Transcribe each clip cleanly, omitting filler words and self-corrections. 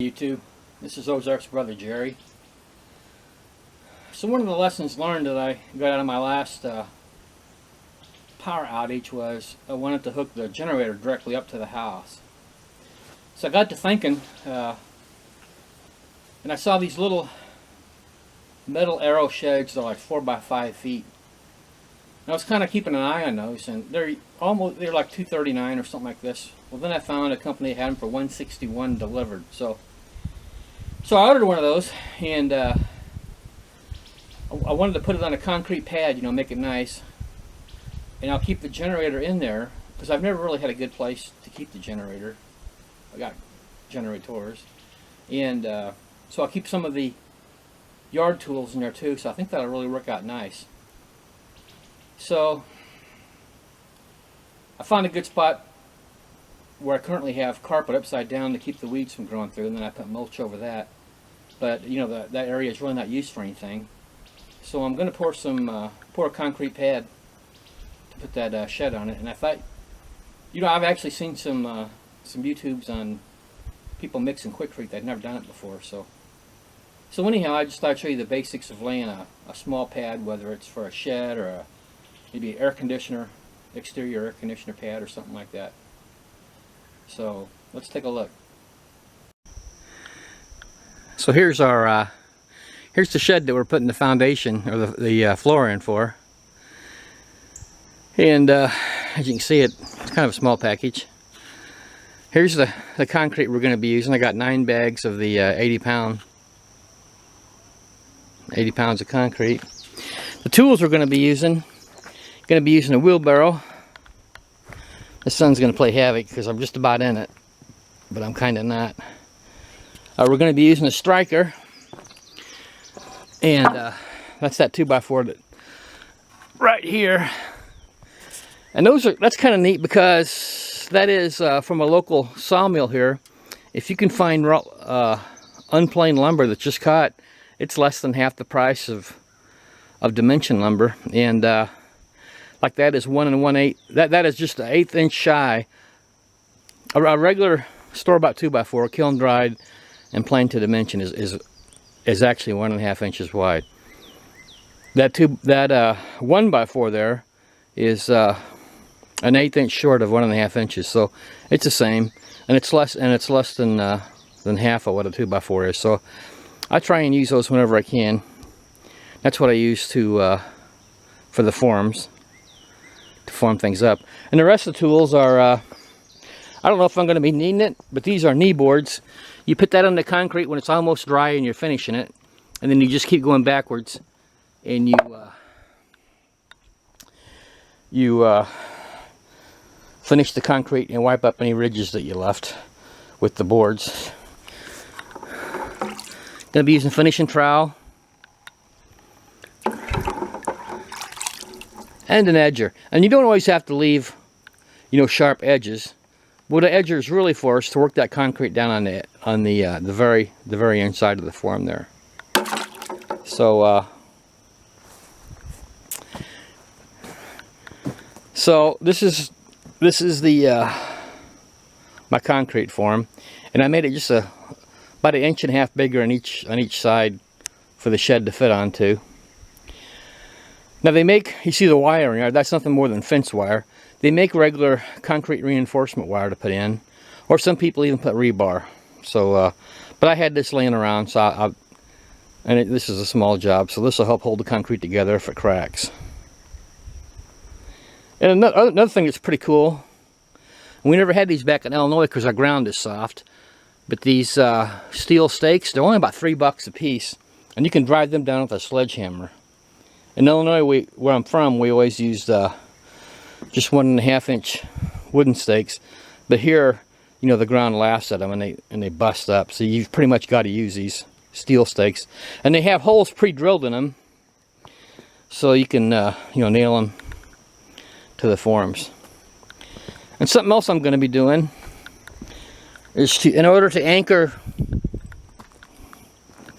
YouTube, this is Ozarks brother Jerry. So one of the lessons learned that I got out of my last power outage was I wanted to hook the generator directly up to the house. So I got to thinking, and I saw these little metal arrow sheds that are like 4 by 5 feet. And I was kind of keeping an eye on those, and they're like $239 or something like this. Well, then I found a company that had them for $161 delivered. So I ordered one of those, and I wanted to put it on a concrete pad, you know, make it nice. And I'll keep the generator in there, because I've never really had a good place to keep the generator. I got generators. And so I'll keep some of the yard tools in there too, so I think that'll really work out nice. So I found a good spot where I currently have carpet upside down to keep the weeds from growing through, and then I put mulch over that. But you know, that area is really not used for anything. So I'm going to pour a concrete pad to put that shed on it. And I thought, you know, I've actually seen some YouTubes on people mixing Quikrete. They've never done it before. So anyhow, I just thought I'd show you the basics of laying a small pad, whether it's for a shed or maybe an air conditioner, exterior air conditioner pad or something like that. So let's take a look. So here's our here's the shed that we're putting the foundation or the floor in for. And as you can see, it's kind of a small package. Here's the concrete we're going to be using. I got 9 bags of the 80 pounds of concrete. The tools we're going to be using a wheelbarrow. The sun's going to play havoc because I'm just about in it, but I'm kind of not. We're going to be using a striker, and that's that 2x4 that right here. And that's kind of neat because that is from a local sawmill here. If you can find unplaned lumber that's just cut, it's less than half the price of dimension lumber, and like that is 1 1/8. That is just an 1/8 inch shy. A regular store-bought 2x4, kiln dried and planed to dimension, is actually 1.5 inches wide. That 1x4 there is an 1/8 inch short of 1.5 inches. So it's the same, and it's less than half of what a 2x4 is. So I try and use those whenever I can. That's what I use for the forms, to form things up. And the rest of the tools are, I don't know if I'm going to be needing it, but these are knee boards. You put that on the concrete when it's almost dry and you're finishing it, and then you just keep going backwards, and you finish the concrete and wipe up any ridges that you left with the boards. Going to be using finishing trowel and an edger. And you don't always have to leave, you know, sharp edges. What an edger is really for is to work that concrete down on the very inside of the form there. So this is the my concrete form, and I made it just about 1.5 inches bigger on each side for the shed to fit onto. Now they make, you see the wiring, that's nothing more than fence wire. They make regular concrete reinforcement wire to put in, or some people even put rebar. So, but I had this laying around, so this is a small job, so this will help hold the concrete together if it cracks. And another thing that's pretty cool, we never had these back in Illinois because our ground is soft, but these steel stakes, they're only about $3 a piece, and you can drive them down with a sledgehammer. In Illinois, where I'm from, we always used just 1.5 inch wooden stakes, but here, you know, the ground laughs at them and they bust up. So you've pretty much got to use these steel stakes, and they have holes pre-drilled in them, so you can you know, nail them to the forms. And something else I'm going to be doing is in order to anchor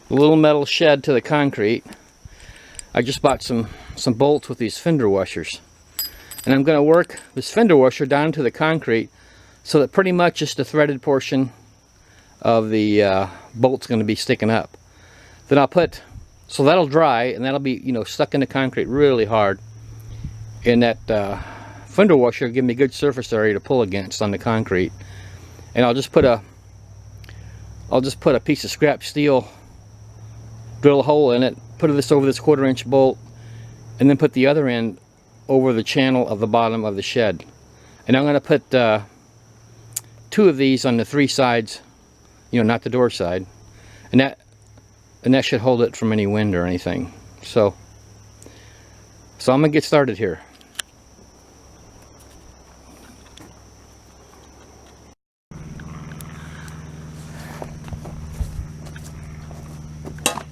the little metal shed to the concrete, I just bought some bolts with these fender washers, and I'm going to work this fender washer down to the concrete so that pretty much just the threaded portion of the bolt's going to be sticking up. Then I'll put, so that'll dry, and that'll be, you know, stuck in the concrete really hard. And that fender washer will give me a good surface area to pull against on the concrete. And I'll just put a piece of scrap steel, drill a hole in it, put this over this 1/4-inch bolt, and then put the other end over the channel of the bottom of the shed. And I'm going to put 2 of these on the 3 sides, you know, not the door side, and that should hold it from any wind or anything. So I'm going to get started here.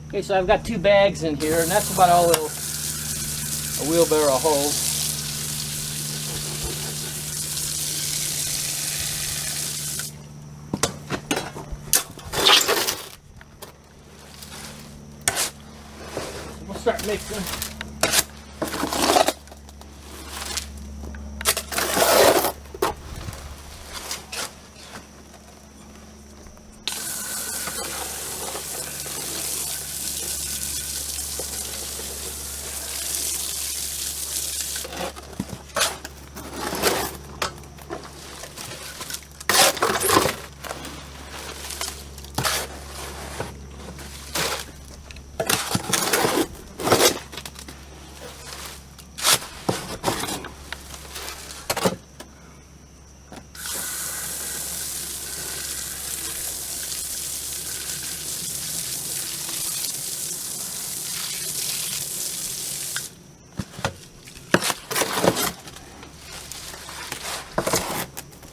Okay, so I've got 2 bags in here, and that's about all a wheelbarrow holds. So we'll start mixing.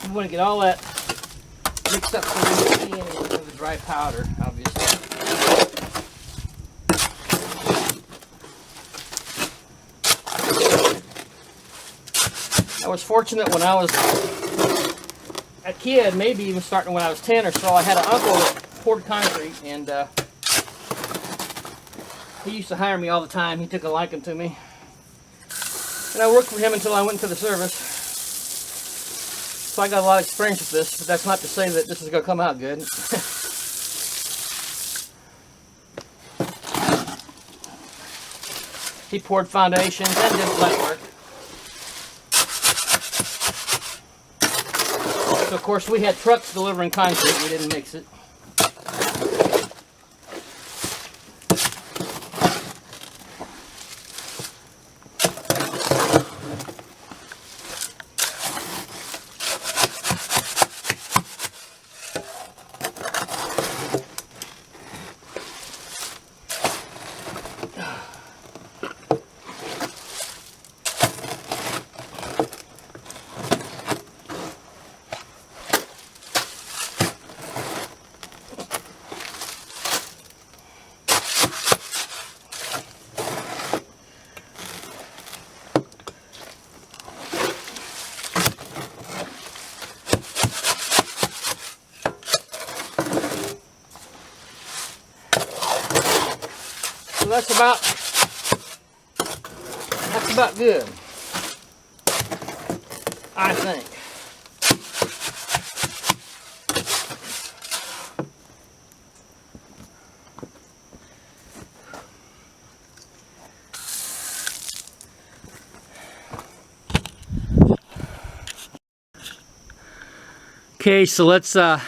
We want to get all that mixed up so we don't see any of the dry powder, obviously. I was fortunate when I was a kid, maybe even starting when I was 10 or so. I had an uncle that poured concrete, and he used to hire me all the time. He took a liking to me, and I worked for him until I went into the service. So I got a lot of experience with this, but that's not to say that this is going to come out good. He poured foundations and did flat work. So of course we had trucks delivering concrete. We didn't mix it. So that's about good, I think. Okay, so let's start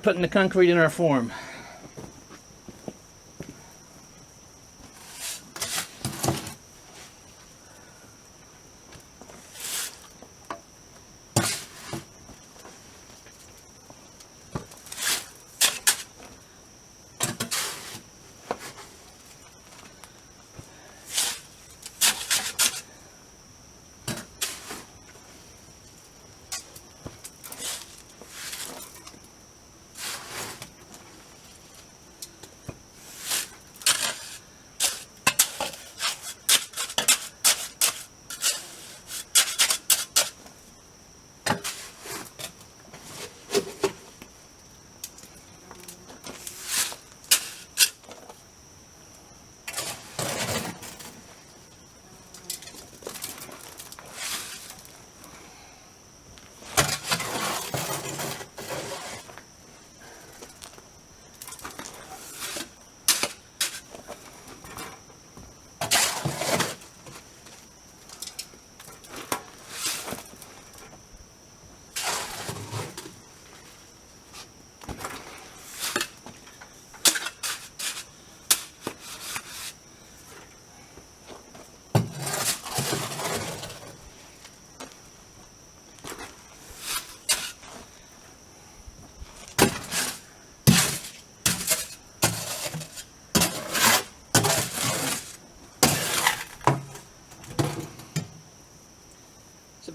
putting the concrete in our form.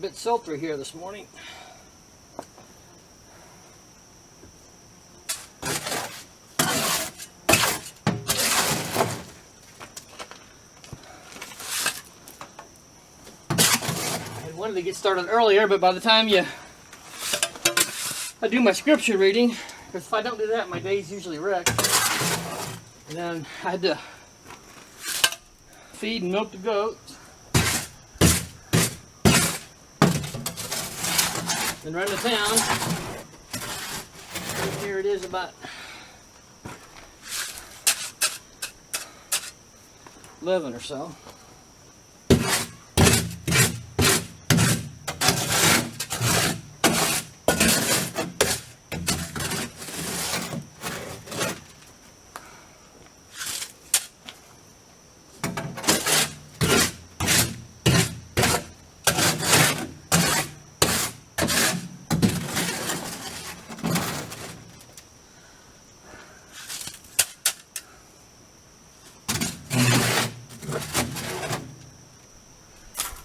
bit sultry here this morning. I wanted to get started earlier, but by the time I do my scripture reading, because if I don't do that, my day's usually wrecked. And then I had to feed and milk the goats. Then run to town. Here it is about 11 or so.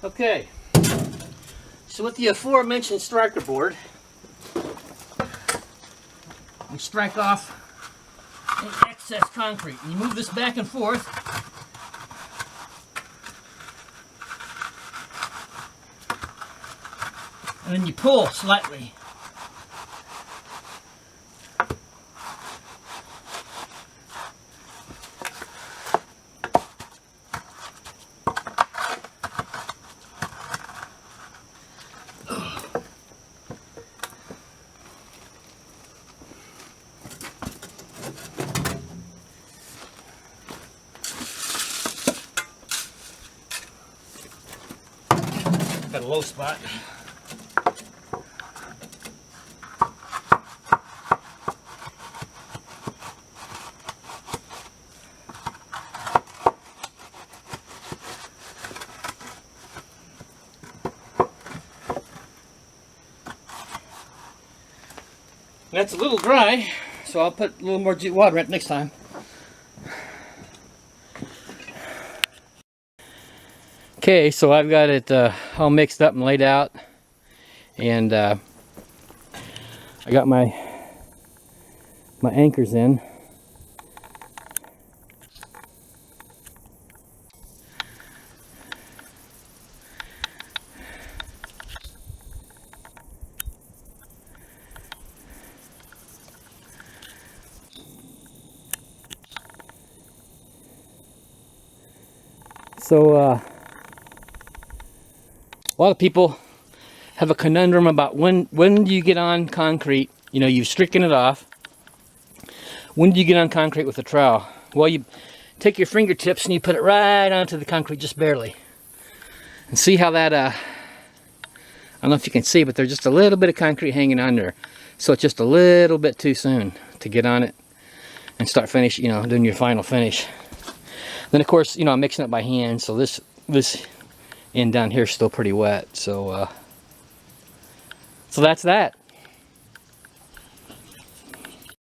Okay, so with the aforementioned striker board, we strike off any excess concrete. You move this back and forth, and then you pull slightly. Got a low spot. That's a little dry, so I'll put a little more water in it next time. Okay, so I've got it all mixed up and laid out, and I got my anchors in. So a lot of people have a conundrum about when do you get on concrete. You know, you've stricken it off. When do you get on concrete with a trowel? Well, you take your fingertips and you put it right onto the concrete, just barely. And see how that, I don't know if you can see, but there's just a little bit of concrete hanging on there. So it's just a little bit too soon to get on it and start doing your final finish. Then of course, I'm mixing it by hand, so this end down here is still pretty wet. So that's that.